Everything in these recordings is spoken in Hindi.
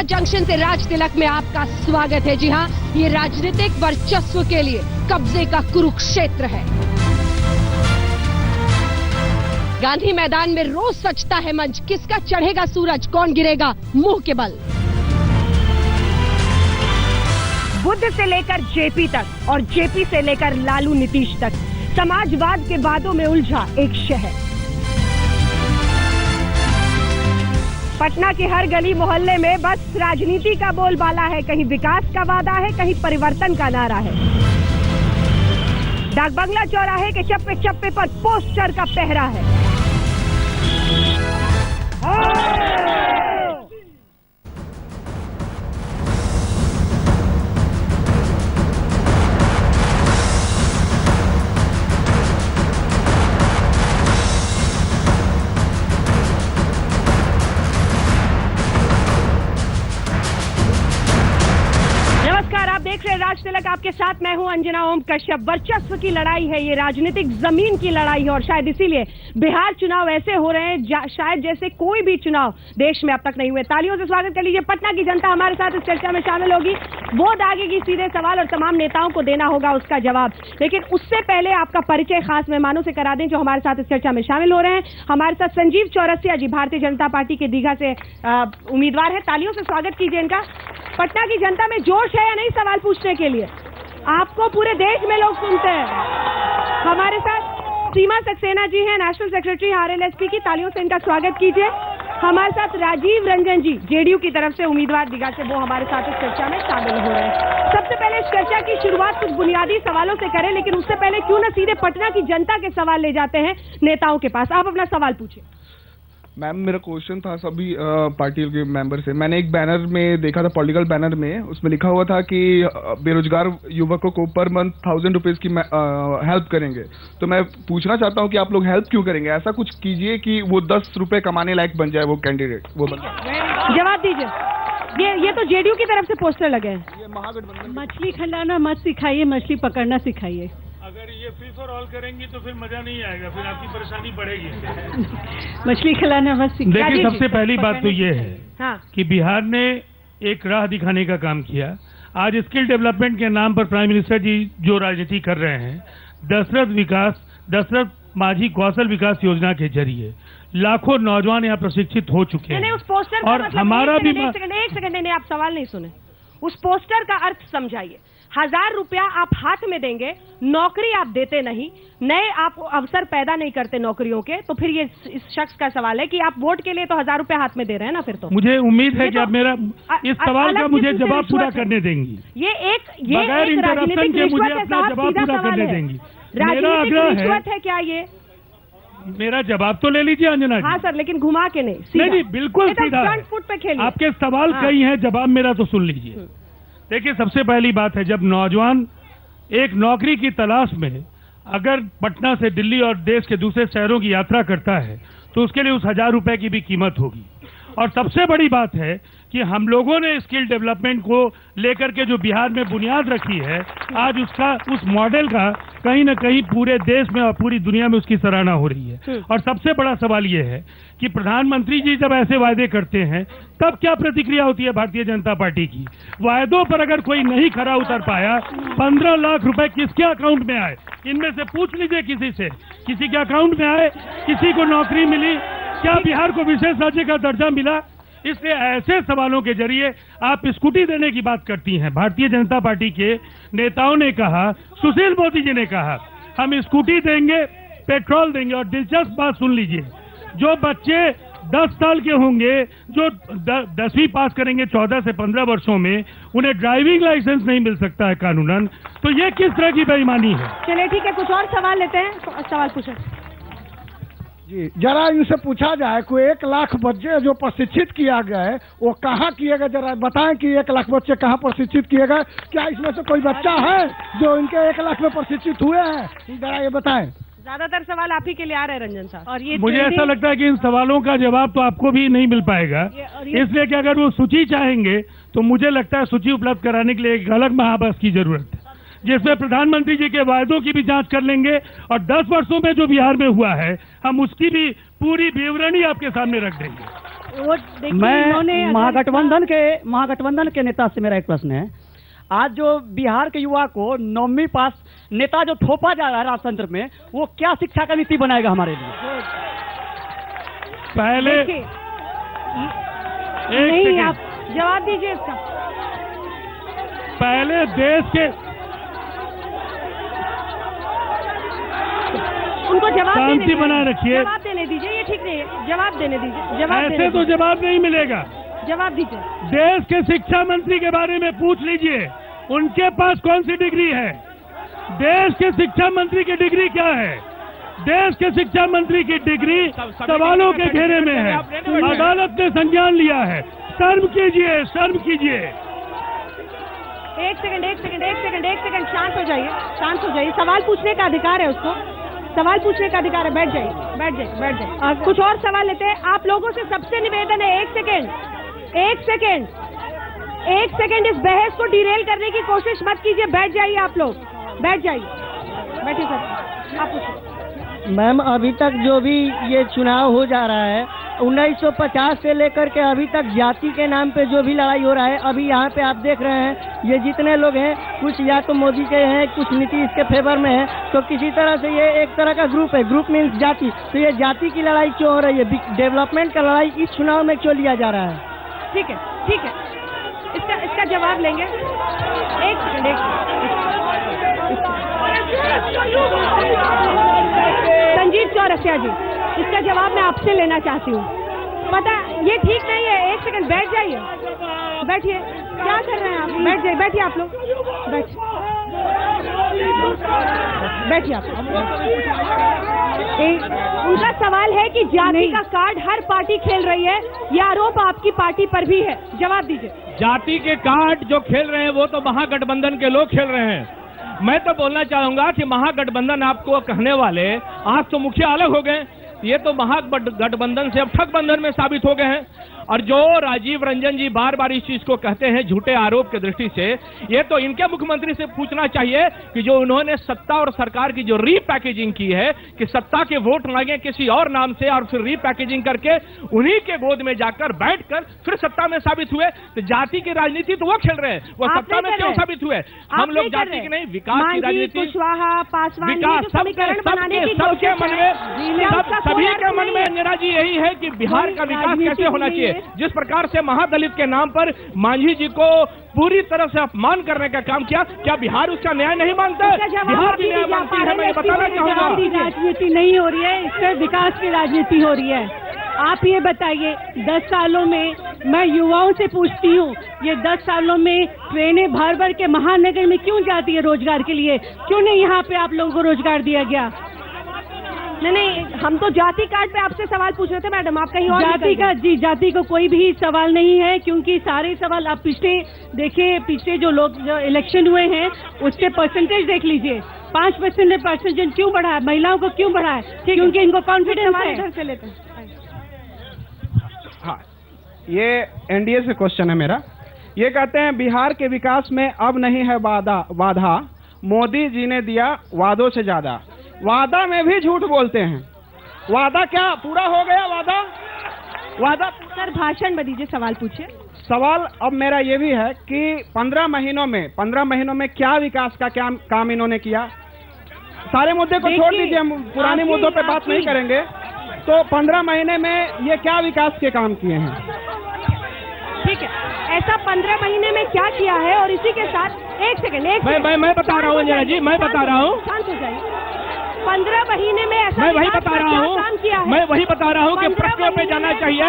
दरभंगा जंक्शन से राज तिलक में आपका स्वागत है। जी हाँ, ये राजनीतिक वर्चस्व के लिए कब्जे का कुरुक्षेत्र है। गांधी मैदान में रोज सजता है मंच, किसका चढ़ेगा सूरज, कौन गिरेगा मुंह के बल। बुद्ध से लेकर जेपी तक और जेपी से लेकर लालू नीतीश तक, समाजवाद के वादों में उलझा एक शहर। पटना के हर गली मोहल्ले में बस राजनीति का बोलबाला है, कहीं विकास का वादा है, कहीं परिवर्तन का नारा है। डाक बंगला चौराहे के चप्पे चप्पे पर पोस्टर का पहरा है। आप देख रहे हैं राज तिलक, आपके साथ मैं हूं अंजना ओम कश्यप। वर्चस्व की लड़ाई है ये, राजनीतिक जमीन की लड़ाई है और शायद इसीलिए बिहार चुनाव ऐसे हो रहे हैं शायद जैसे कोई भी चुनाव देश में अब तक नहीं हुए। तालियों से स्वागत कर लीजिए। पटना की जनता हमारे साथ इस चर्चा में शामिल होगी, वो दागेगी सीधे सवाल और तमाम नेताओं को देना होगा उसका जवाब। लेकिन उससे पहले आपका परिचय खास मेहमानों से करा दें जो हमारे साथ इस चर्चा में शामिल हो रहे हैं। हमारे साथ संजीव चौरसिया जी, भारतीय जनता पार्टी के दीघा से उम्मीदवार है। तालियों से स्वागत कीजिए इनका। पटना की जनता में जोश है या नहीं सवाल पूछने के लिए? आपको पूरे देश में लोग सुनते हैं। हमारे साथ सीमा सक्सेना जी हैं, नेशनल सेक्रेटरी आरएलएसपी की। तालियों से इनका स्वागत कीजिए। हमारे साथ राजीव रंजन जी, जेडीयू की तरफ से उम्मीदवार दीघा से, वो हमारे साथ इस चर्चा में शामिल हो रहे हैं। सबसे पहले इस चर्चा की शुरुआत कुछ बुनियादी सवालों से करें, लेकिन उससे पहले क्यों न सीधे पटना की जनता के सवाल ले जाते हैं नेताओं के पास। आप अपना सवाल पूछिए। मैम, मेरा क्वेश्चन था सभी पार्टी के मेंबर से। मैंने एक बैनर में देखा था, पॉलिटिकल बैनर में, उसमें लिखा हुआ था कि बेरोजगार युवकों को पर मंथ 1000 रुपीज की हेल्प करेंगे। तो मैं पूछना चाहता हूं कि आप लोग हेल्प क्यों करेंगे? ऐसा कुछ कीजिए कि वो 10 रुपए कमाने लायक बन जाए वो कैंडिडेट, वो बन। जवाब दीजिए। ये तो जेडीयू की तरफ से पोस्टर लगे हैं। ये महागठबंधन। मछली खिलाना मत सिखाइए, मछली पकड़ना सिखाइए। अगर ये फ्री फॉर ऑल करेंगी तो फिर मजा नहीं आएगा, फिर आपकी परेशानी बढ़ेगी। मछली खिलाना मत सिखाइए। देखिए, सबसे पहली बात तो ये है हाँ। कि बिहार ने एक राह दिखाने का काम किया। आज स्किल डेवलपमेंट के नाम पर प्राइम मिनिस्टर जी जो राजनीति कर रहे हैं, दशरथ माझी कौशल विकास योजना के जरिए लाखों नौजवान यहाँ प्रशिक्षित हो चुके हैं। उस पोस्टर और मतलब हमारा भी एक सेकंड नहीं, आप सवाल नहीं सुने। उस पोस्टर का अर्थ समझाइए। 1000 रुपया आप हाथ में देंगे, नौकरी आप देते नहीं, नए आप अवसर पैदा नहीं करते नौकरियों के, तो फिर ये इस शख्स का सवाल है कि आप वोट के लिए तो 1000 रुपया हाथ में दे रहे हैं ना। फिर तो मुझे उम्मीद है कि आप मेरा इस सवाल का मुझे जवाब पूरा करने देंगी। ये एक बगैर इंटरप्शन के मुझे अपना जवाब पूरा करने देंगी। मेरा आग्रह है क्या ये? मेरा जवाब तो ले लीजिए अंजना जी। हाँ सर, लेकिन घुमा के नहीं। नहीं, बिल्कुल सीधा। फ्रंट फुट पे खेलिए। आपके सवाल कई हैं, जवाब मेरा तो सुन लीजिए। देखिए, सबसे पहली बात है, जब नौजवान एक नौकरी की तलाश में अगर पटना से दिल्ली और देश के दूसरे शहरों की यात्रा करता है तो उसके लिए उस 1000 रुपए की भी कीमत होगी। और सबसे बड़ी बात है कि हम लोगों ने स्किल डेवलपमेंट को लेकर के जो बिहार में बुनियाद रखी है, आज उसका उस मॉडल का कहीं ना कहीं पूरे देश में और पूरी दुनिया में उसकी सराहना हो रही है। और सबसे बड़ा सवाल ये है कि प्रधानमंत्री जी जब ऐसे वायदे करते हैं तब क्या प्रतिक्रिया होती है भारतीय जनता पार्टी की? वायदों पर अगर कोई नहीं खरा उतर पाया, 15 लाख रुपए किसके अकाउंट में आए? इनमें से पूछ लीजिए किसी से, किसी के अकाउंट में आए? किसी को नौकरी मिली? क्या बिहार को विशेष राज्य का दर्जा मिला? इसलिए ऐसे सवालों के जरिए आप स्कूटी देने की बात करती हैं। भारतीय जनता पार्टी के नेताओं ने कहा, सुशील मोदी जी ने कहा, हम स्कूटी देंगे, पेट्रोल देंगे। और दिलचस्प बात सुन लीजिए, जो बच्चे 10 साल के होंगे, जो 10वीं पास करेंगे 14 से 15 वर्षों में, उन्हें ड्राइविंग लाइसेंस नहीं मिल सकता है कानूनन। तो ये किस तरह की बेईमानी है? चलिए ठीक है, कुछ और सवाल लेते हैं। सवाल पूछे जी। जरा इनसे पूछा जाए, कोई 1 लाख बच्चे जो प्रशिक्षित किया गया है वो कहाँ किए गए? जरा बताएं कि 1 लाख बच्चे कहाँ प्रशिक्षित किए गए? क्या इसमें से कोई बच्चा है जो इनके 1 लाख में प्रशिक्षित हुए हैं? जरा ये बताएं। ज्यादातर सवाल आप ही के लिए आ रहे हैं रंजन साहब। और ये मुझे ऐसा लगता है कि इन सवालों का जवाब तो आपको भी नहीं मिल पाएगा, इसलिए कि अगर वो सूची चाहेंगे तो मुझे लगता है सूची उपलब्ध कराने के लिए एक अलग महाबस की जरूरत है, जिसमें प्रधानमंत्री जी के वायदों की भी जांच कर लेंगे और 10 वर्षों में जो बिहार में हुआ है हम उसकी भी पूरी विवरणी आपके सामने रख देंगे। वो देखिए मैं महागठबंधन के नेता से मेरा एक प्रश्न है। आज जो बिहार के युवा को 9वीं पास नेता जो थोपा जा रहा है राजतंत्र में, वो क्या शिक्षा का नीति बनाएगा हमारे लिए? पहले देखिए, नहीं, आप जवाब दीजिए इसका। पहले देश के उनको जवाब शांति बनाए रखिए। जवाब देने दीजिए, ये ठीक नहीं है। जवाब देने दीजिए। जवाब ऐसे तो जवाब नहीं मिलेगा। जवाब दीजिए। देश के शिक्षा मंत्री के बारे में पूछ लीजिए, उनके पास कौन सी डिग्री है? देश के शिक्षा मंत्री की डिग्री क्या है? देश के शिक्षा मंत्री की डिग्री सवालों के घेरे में है। अदालत ने संज्ञान लिया है। शर्म कीजिए, शर्म कीजिए। एक सेकंड, शांत हो जाइए, शांत हो जाइए। सवाल पूछने का अधिकार है उसको, सवाल पूछने का अधिकार है। बैठ जाइए। कुछ और सवाल लेते हैं। आप लोगों से सबसे निवेदन है, एक सेकंड इस बहस को डिरेल करने की कोशिश मत कीजिए। बैठ जाइए आप लोग, बैठ जाइए। बैठिए सर, आप पूछिए। मैम, अभी तक जो भी ये चुनाव हो जा रहा है, 1950 से लेकर के अभी तक जाति के नाम पे जो भी लड़ाई हो रहा है, अभी यहाँ पे आप देख रहे हैं, ये जितने लोग हैं, कुछ या तो मोदी के हैं, कुछ नीतीश के फेवर में है। तो किसी तरह से ये एक तरह का ग्रुप है, ग्रुप मीन्स जाति। तो ये जाति की लड़ाई क्यों हो रही है? डेवलपमेंट का लड़ाई इस चुनाव में क्यों लिया जा रहा है? ठीक है, इसका जवाब लेंगे। एक सेकंड। संजीव चौरसिया जी, इसका जवाब मैं आपसे लेना चाहती हूँ। पता, ये ठीक नहीं है। एक सेकंड, बैठ जाइए, बैठिए। क्या कर रहे हैं आप? बैठ जाइए, बैठिए आप लोग, बैठिए आप। उनका सवाल है कि जाति का कार्ड हर पार्टी खेल रही है, यह आरोप आपकी पार्टी पर भी है। जवाब दीजिए। जाति के कार्ड जो खेल रहे हैं वो तो महागठबंधन के लोग खेल रहे हैं। मैं तो बोलना चाहूंगा कि महागठबंधन आपको कहने वाले आज तो मुखिया अलग हो गए, ये तो महागठबंधन से अब ठगबंधन में साबित हो गए हैं। और जो राजीव रंजन जी बार बार इस चीज को कहते हैं झूठे आरोप की दृष्टि से, ये तो इनके मुख्यमंत्री से पूछना चाहिए कि जो उन्होंने सत्ता और सरकार की जो रीपैकेजिंग की है कि सत्ता के वोट मांगे किसी और नाम से और फिर रीपैकेजिंग करके उन्हीं के गोद में जाकर बैठकर फिर सत्ता में साबित हुए। तो जाति की राजनीति तो वो खेल रहे हैं, वो सत्ता में क्यों साबित हुए? हम लोग जाति की नहीं, विकास की राजनीति, विकास सबके मन में, सभी के मन में अंजना जी यही है कि बिहार का विकास कैसे होना चाहिए। जिस प्रकार से महादलित के नाम पर मांझी जी को पूरी तरह से अपमान करने का काम किया, क्या बिहार उसका न्याय नहीं मांगता? बिहार भी न्याय मांगती है। मैं बताना चाहूंगा, राजनीति नहीं हो रही है, इससे विकास की राजनीति हो रही है। आप ये बताइए, 10 सालों में मैं युवाओं से पूछती हूँ, ये 10 सालों में ट्रेनें भर भर के महानगर में क्यों जाती है रोजगार के लिए? क्यों नहीं यहाँ पे आप लोगों को रोजगार दिया गया? नहीं, हम तो जाति कार्ड पे आपसे सवाल पूछ रहे थे मैडम, आप कहीं और जाति को कोई भी सवाल नहीं है, क्योंकि सारे सवाल आप पिछले जो लोग जो इलेक्शन हुए हैं उसके परसेंटेज देख लीजिए। 5% परसेंटेज क्यों बढ़ा है? महिलाओं को क्यों बढ़ा है? क्योंकि इनको कॉन्फिडेंस है। इधर से लेते हैं। हाँ, ये एनडीए से क्वेश्चन है मेरा। ये कहते हैं बिहार के विकास में अब नहीं है बाधा, मोदी जी ने दिया वादों से ज्यादा। वादा में भी झूठ बोलते हैं। वादा क्या पूरा हो गया? वादा सर, भाषण में दीजिए, सवाल पूछिए। सवाल अब मेरा ये भी है कि 15 महीनों में क्या विकास का क्या काम इन्होंने किया? सारे मुद्दे को छोड़ दीजिए, हम पुराने मुद्दों पे बात नहीं करेंगे। तो 15 महीने में ये क्या विकास के काम किए हैं? ठीक है, ऐसा 15 महीने में क्या किया है? और इसी के साथ एक सेकंड मैं बता रहा हूँ अंजना जी, मैं बता रहा हूँ। शांत हो जाइए। 15 महीने में ऐसा मैं वही बता रहा हूँ कि प्रश्नों पे जाना चाहिए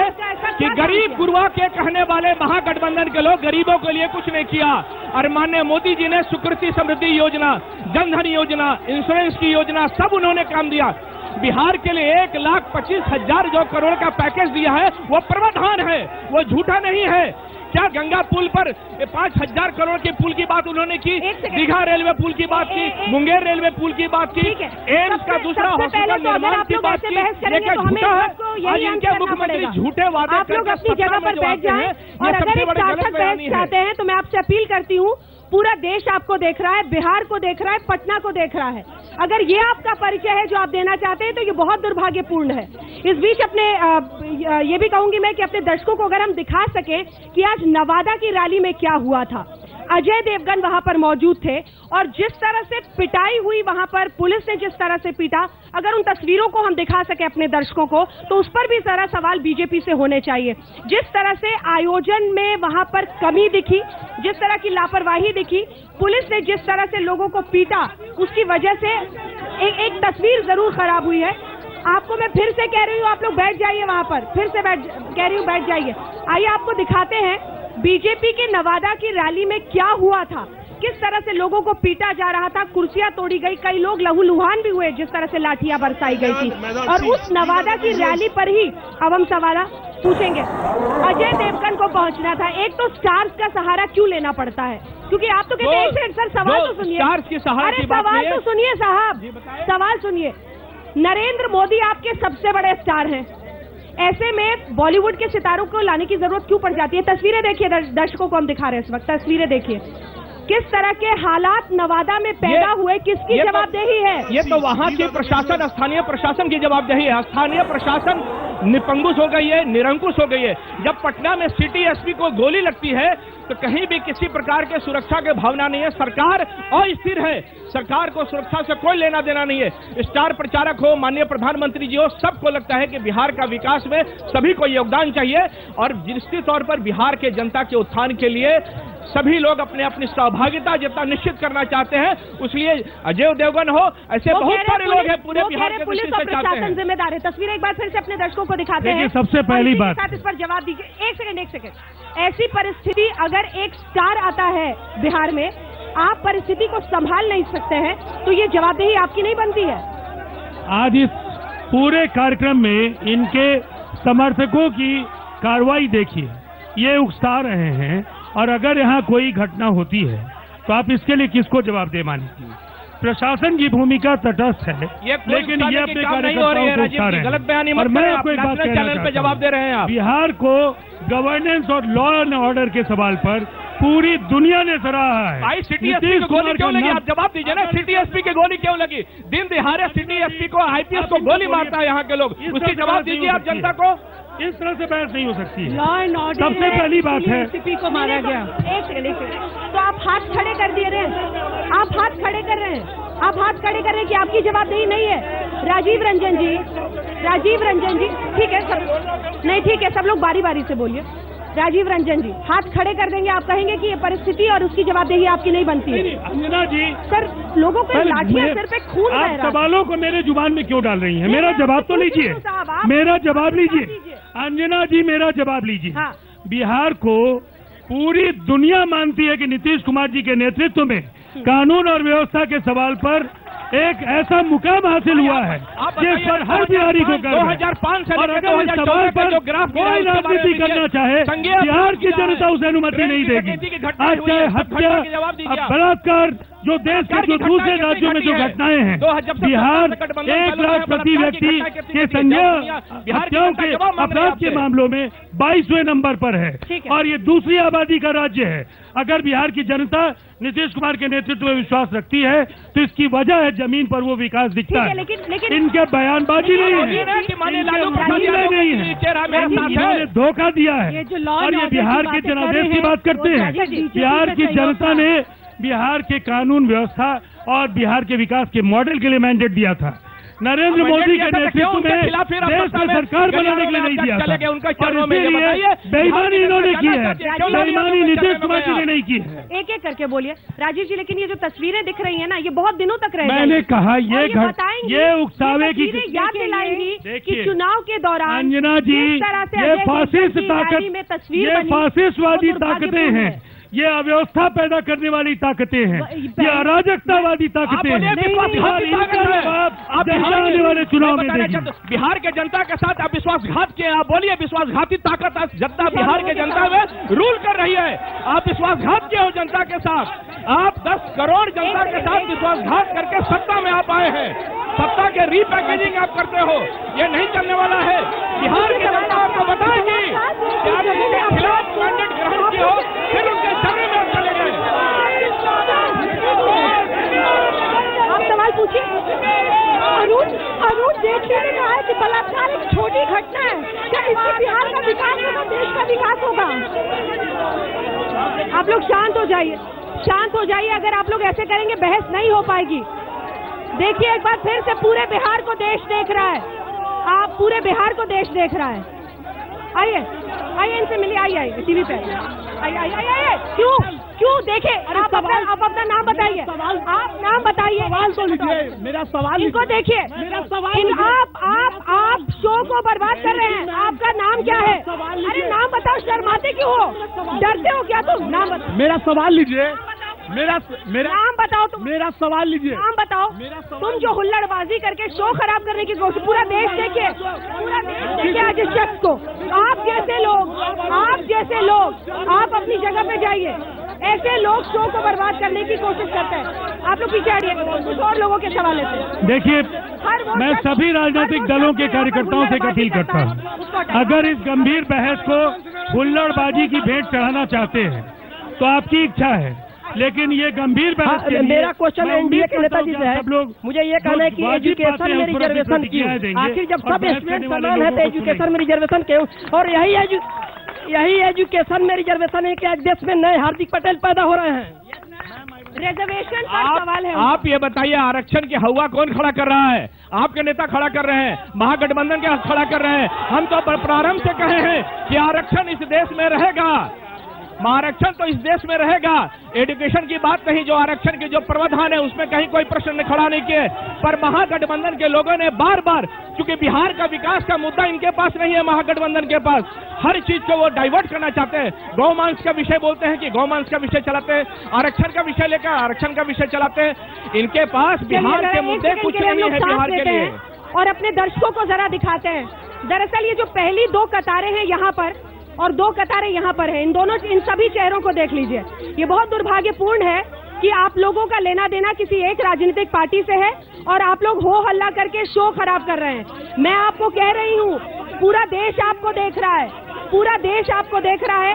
कि गरीब गुरुआ के कहने वाले महागठबंधन के लोग गरीबों के लिए कुछ नहीं किया। और माननीय मोदी जी ने सुकृति समृद्धि योजना, जनधन योजना, इंश्योरेंस की योजना, सब उन्होंने काम दिया। बिहार के लिए 1,25,000 जो करोड़ का पैकेज दिया है वो प्रावधान है, वो झूठा नहीं है। क्या गंगा पुल पर 5,000 करोड़ के पुल की बात उन्होंने की? दीघा रेलवे पुल की बात की, मुंगेर रेलवे पुल की बात की, एम्स का दूसरा हॉस्पिटल निर्माण की बात की। लेकिन झूठा है, आज इनके मुख्यमंत्री झूठे वादे आप लोग अपनी जगह पर बैठ जाएं। और अगर एक सार्थक बहस चाहते हैं तो मैं आपसे अपील करती हूँ, पूरा देश आपको देख रहा है, बिहार को देख रहा है, पटना को देख रहा है। अगर ये आपका परिचय है जो आप देना चाहते हैं तो ये बहुत दुर्भाग्यपूर्ण है। इस बीच अपने ये भी कहूंगी मैं कि अपने दर्शकों को अगर हम दिखा सके कि आज नवादा की रैली में क्या हुआ था। अजय देवगन वहां पर मौजूद थे और जिस तरह से पिटाई हुई वहां पर, पुलिस ने जिस तरह से पीटा, अगर उन तस्वीरों को हम दिखा सके अपने दर्शकों को तो उस पर भी सारा सवाल बीजेपी से होने चाहिए। जिस तरह से आयोजन में वहां पर कमी दिखी, जिस तरह की लापरवाही दिखी, पुलिस ने जिस तरह से लोगों को पीटा, उसकी वजह से एक तस्वीर जरूर खराब हुई है। आपको मैं फिर से कह रही हूँ, आप लोग बैठ जाइए वहां पर, फिर से कह रही हूँ बैठ जाइए। आइए आपको दिखाते हैं बीजेपी के नवादा की रैली में क्या हुआ था, किस तरह से लोगों को पीटा जा रहा था, कुर्सियां तोड़ी गई, कई लोग लहूलुहान भी हुए जिस तरह से लाठियां बरसाई गई थी। और उस नवादा की रैली पर ही अब हम सवाल पूछेंगे। अजय देवगन को पहुंचना था, एक तो स्टार्स का सहारा क्यों लेना पड़ता है? क्योंकि आप तो कहते हैं एक सेकंड सर, सवाल तो सुनिए। अरे सवाल तो सुनिए साहब, सवाल सुनिए। नरेंद्र मोदी आपके सबसे बड़े स्टार हैं, ऐसे में बॉलीवुड के सितारों को लाने की जरूरत क्यों पड़ जाती है? तस्वीरें देखिए, दर्शकों को हम दिखा रहे हैं इस वक्त, तस्वीरें देखिए किस तरह के हालात नवादा में पैदा हुए, किसकी जवाबदेही है? ये तो वहाँ के प्रशासन, स्थानीय प्रशासन की जवाबदेही है। स्थानीय प्रशासन निपंगुस हो गई है, निरंकुश हो गई है। जब पटना में सिटी एसपी को गोली लगती है तो कहीं भी किसी प्रकार के सुरक्षा के भावना नहीं है। सरकार अस्थिर है, सरकार को सुरक्षा से कोई लेना देना नहीं है। स्टार प्रचारक हो, माननीय प्रधानमंत्री जी हो, सबको लगता है कि बिहार का विकास में सभी को योगदान चाहिए और निश्चित तौर पर बिहार के जनता के उत्थान के लिए सभी लोग अपने अपनी सहभागिता जितना निश्चित करना चाहते हैं। इसलिए अजय देवगन हो, ऐसे बहुत सारे लोग हैं पूरे बिहार के पुलिस और प्रशासन जिम्मेदार है। तस्वीर एक बार फिर से अपने दर्शकों को दिखाते हैं। सबसे पहली बात, इस पर जवाब दीजिए। एक सेकंड, ऐसी परिस्थिति अगर एक स्टार आता है बिहार में, आप परिस्थिति को संभाल नहीं सकते हैं तो ये जवाबदेही आपकी नहीं बनती है? आज इस पूरे कार्यक्रम में इनके समर्थकों की कार्रवाई देखिए, ये उकसा रहे हैं और अगर यहाँ कोई घटना होती है तो आप इसके लिए किसको जवाबदेह मानेंगे? प्रशासन की भूमिका तटस्थ है, लेकिन ये अपने कार्यकर्ताओं को उकसा रहे हैं। और मैं आपको एक बात कहना चाहता हूं, बिहार को गवर्नेंस और लॉ एंड ऑर्डर के सवाल पर पूरी दुनिया ने सराहा है। भाई सिटी एसपी को गोली क्यों लगी? आप जवाब दीजिए ना, सिटी एसपी की गोली क्यों लगी? दिन दिहाड़े सिटी एसपी को, आईपीएस को गोली मारता है यहाँ के लोग, उसकी जवाब दीजिए आप जनता को। इस तरह से बहस नहीं हो सकती है। लॉ एंड ऑर्डर सबसे पहली बात है, एसपी को मारा गया। एक सेकंड, तो आप हाथ खड़े कर दिए रहे, आप हाथ खड़े कर रहे हैं, आप हाथ खड़े कर रहे हैं कि आपकी जवाबदेही नहीं है। राजीव रंजन जी, ठीक है सब नहीं, ठीक है सब लोग बारी बारी से बोलिए। राजीव रंजन जी हाथ खड़े कर देंगे, आप कहेंगे कि ये परिस्थिति और उसकी जवाबदेही आपकी नहीं बनती है। अंजना जी, सर लोगों को लाठियां सिर पे खून बह रहा है। सवालों को मेरे जुबान में क्यों डाल रही हैं? मेरा जवाब तो लीजिए, मेरा जवाब लीजिए। अंजना जी मेरा जवाब लीजिए। हाँ। बिहार को पूरी दुनिया मानती है कि नीतीश कुमार जी के नेतृत्व में कानून और व्यवस्था के सवाल पर एक ऐसा मुकाम हासिल हुआ है जिस पर हर बिहारी को गर्व है। 2005 से और अगर इस सवाल पर कोई राजनीति करना चाहे, बिहार की जनता उसे अनुमति नहीं देगी। आज चाहे हत्या, बलात्कार, जो देश के जो दूसरे राज्यों में जो घटनाएं हैं, बिहार 1 लाख प्रति व्यक्ति के संज्ञा हत्याओं के अपराध के मामलों में 22वें नंबर पर है और ये दूसरी आबादी का राज्य है। अगर बिहार की जनता नीतीश कुमार के नेतृत्व में विश्वास रखती है तो इसकी वजह है जमीन पर वो विकास दिखता है। लेकिन इनके बयानबाजी नहीं है, इन्होंने धोखा दिया है और ये बिहार के जनादेश की बात करते हैं। बिहार की जनता ने बिहार के कानून व्यवस्था और बिहार के विकास के मॉडल के लिए मैंडेट दिया था। नरेंद्र मोदी के नेतृत्व में देश में सरकार बनाने के लिए नहीं दिया था और इसीलिए बेईमानी इन्होंने की है, बेईमानी नीतीश कुमार जी ने नहीं की है। एक एक करके बोलिए राजीव जी। लेकिन ये जो तस्वीरें दिख रही है ना, ये बहुत दिनों तक रहेगी। मैंने कहा ये उकसावे की याद दिलाएंगी कि चुनाव के दौरान अंजना जी ये फासिस्ट ताकत, ये फासिस्टवादी ताकतें हैं, ये अव्यवस्था पैदा करने वाली ताकतें हैं, ये अराजकतावादी ताकतें हैं। आने वाले चुनाव में बिहार के जनता के साथ आप विश्वासघात किए, आप बोलिए विश्वासघाती ताकत जनता बिहार के जनता में रूल कर रही है। आप विश्वासघात किए हो जनता के साथ, आप 10 करोड़ जनता के साथ विश्वासघात करके सत्ता में आप आए हैं। सत्ता के रीपैकेजिंग आप करते हो, ये नहीं चलने वाला है। बिहार की जनता आपको बताएगी कि आप उनके खिलाफ मैंडेट ग्रहण किए हो, फिर उनके शरीर में चले गए। आप सवाल पूछिए। का विकास होगा? आप लोग शांत हो जाइए, शांत हो जाइए। अगर आप लोग ऐसे करेंगे बहस नहीं हो पाएगी। देखिए एक बार फिर से पूरे बिहार को देश देख रहा है, आप पूरे बिहार को देश देख रहा है। आइए आइए इनसे मिलिए, आइए टीवी पे आइए आइए आइए। क्यों देखे? आप अपना नाम बताइए, आप नाम बताइए। सवाल तो लीजिए, मेरा सवाल इनको देखिए, मेरा सवाल आप शो को बर्बाद कर रहे हैं। आपका नाम क्या है? अरे नाम बताओ, शर्माते क्यों हो? डरते हो क्या तुम? नाम बताओ। मेरा सवाल लीजिए, मेरा नाम बताओ तुम। मेरा सवाल लीजिए, नाम बताओ। तुम जो हुल्लड़बाजी करके शो खराब करने की कोशिश, पूरा देश देखिए, पूरा देश देखिए आज इस शख्स को। आप जैसे लोग आप अपनी जगह पे जाइए। ऐसे लोग शो को बर्बाद करने की कोशिश करते हैं। आप लोग पीछे हटिए, कुछ और लोगों के सवाल है। देखिए, मैं सभी राजनीतिक दलों के कार्यकर्ताओं से अपील करता हूं, अगर इस गंभीर बहस को हुल्लड़बाजी की भेंट चढ़ाना चाहते हैं तो आपकी इच्छा है, लेकिन ये गंभीर बहस के लिए मेरा क्वेश्चन एनडीए के नेताजी से है। मुझे ये कहना है कि एजुकेशन में रिजर्वेशन की, आखिर जब सब स्टूडेंट समान है तो एजुकेशन में रिजर्वेशन क्यों? और यही एजुकेशन में रिजर्वेशन है कि आज देश में नए हार्दिक पटेल पैदा हो रहे हैं। रिजर्वेशन पर सवाल है। आप ये बताइए, आरक्षण की हवा कौन खड़ा कर रहा है? आपके नेता खड़ा कर रहे हैं, महागठबंधन के खड़ा कर रहे हैं। हम तो प्रारंभ से कहे हैं कि आरक्षण इस देश में रहेगा, आरक्षण तो इस देश में रहेगा। एजुकेशन की बात नहीं, जो आरक्षण के जो प्रावधान है उसमें कहीं कोई प्रश्न खड़ा नहीं किए, पर महागठबंधन के लोगों ने बार बार, क्योंकि बिहार का विकास का मुद्दा इनके पास नहीं है, महागठबंधन के पास हर चीज को वो डाइवर्ट करना चाहते हैं। गौमांस का विषय बोलते हैं कि गौमांस का विषय चलाते हैं, आरक्षण का विषय लेकर आरक्षण का विषय चलाते हैं। इनके पास बिहार के मुद्दे कुछ नहीं है बिहार के लिए। और अपने दर्शकों को जरा दिखाते हैं। दरअसल ये जो पहली 2 कतारें हैं यहाँ पर और 2 कतारें यहाँ पर है, इन सभी चेहरों को देख लीजिए। ये बहुत दुर्भाग्यपूर्ण है कि आप लोगों का लेना देना किसी एक राजनीतिक पार्टी से है और आप लोग हो हल्ला करके शो खराब कर रहे हैं। मैं आपको कह रही हूँ, पूरा देश आपको देख रहा है, पूरा देश आपको देख रहा है।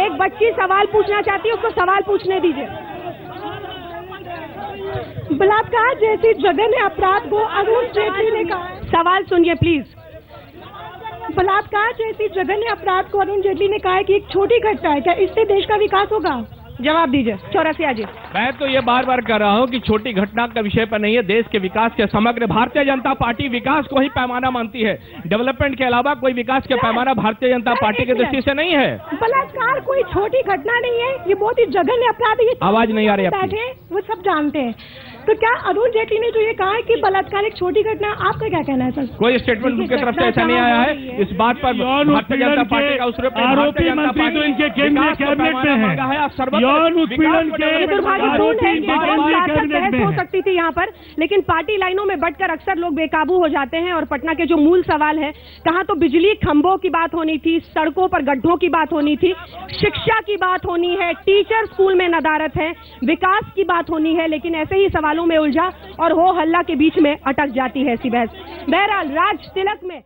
एक बच्ची सवाल पूछना चाहती है, उसको सवाल पूछने दीजिए। बलात्कार जैसी जघन्य अपराध को अरुण जेटली ने कहा। सवाल सुनिए प्लीज। बलात्कार जैसी जघन्य अपराध को अरुण जेटली ने कहा है कि एक छोटी घटना है, क्या इससे देश का विकास होगा? जवाब दीजिए। 84 जी। मैं तो ये बार बार कह रहा हूँ कि छोटी घटना का विषय पर नहीं है, देश के विकास के समग्र भारतीय जनता पार्टी विकास को ही पैमाना मानती है। डेवलपमेंट के अलावा कोई विकास के पैमाना भारतीय जनता पार्टी की दृष्टि से नहीं है। बलात्कार कोई छोटी घटना नहीं है, ये बहुत ही जघन्य अपराध है। आवाज नहीं आ रही बैठे वो सब जानते हैं। तो क्या अरुण जेटली ने जो ये कहा है कि बलात्कार एक छोटी घटना, आपका क्या कहना है सर? कोई स्टेटमेंट उनकी तरफ से ऐसा नहीं आया है। इस बात पर भारतीय जनता पार्टी का उस आरोपी मंत्री तो इनके केंद्रीय कैबिनेट में है। यौन उत्पीड़न के आरोपी केंद्रीय कैबिनेट में हो सकती थी यहाँ पर, लेकिन पार्टी लाइनों में बढ़कर अक्सर लोग बेकाबू हो जाते हैं। और पटना के जो मूल सवाल है, कहाँ तो बिजली खंभों की बात होनी थी, सड़कों पर गड्ढों की बात होनी थी, शिक्षा की बात होनी है, टीचर स्कूल में नदारत है, विकास की बात होनी है, लेकिन ऐसे ही सवालों में उलझा और हो हल्ला के बीच में अटक जाती है ऐसी बहस। बहरहाल राज तिलक में